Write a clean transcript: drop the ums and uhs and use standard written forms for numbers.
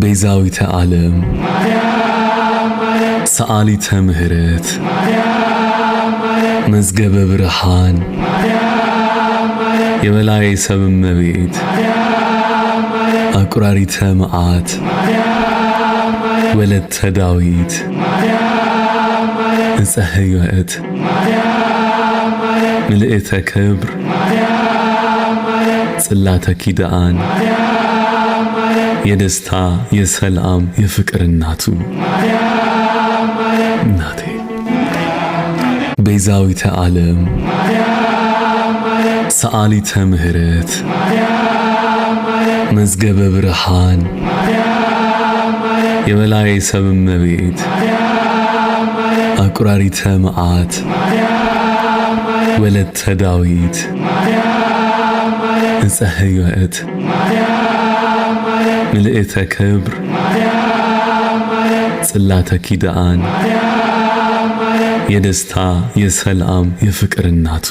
ቤዛዊተ ዓለም ሰአሊተ ምህረት መዝገበ ብርሃን የበላይ ሰብ እመቤት አቁራሪተ መዓት ወለተ ዳዊት ዕፀ ሕይወት ምልእተ ክብር ጽላተ ኪዳን የደስታ የሰላም የፍቅር እናቱ እናቴ ቤዛዊተ ዓለም ሰአሊተ ምህረት መዝገበ ብርሃን የበላይ ሰብ እመቤት አቁራሪተ መዓት ወለተ ዳዊት ዕፀ ሕይወት ምልእተ ክብር ጽላተ ኪዳን የደስታ የሰላም የፍቅር እናቱ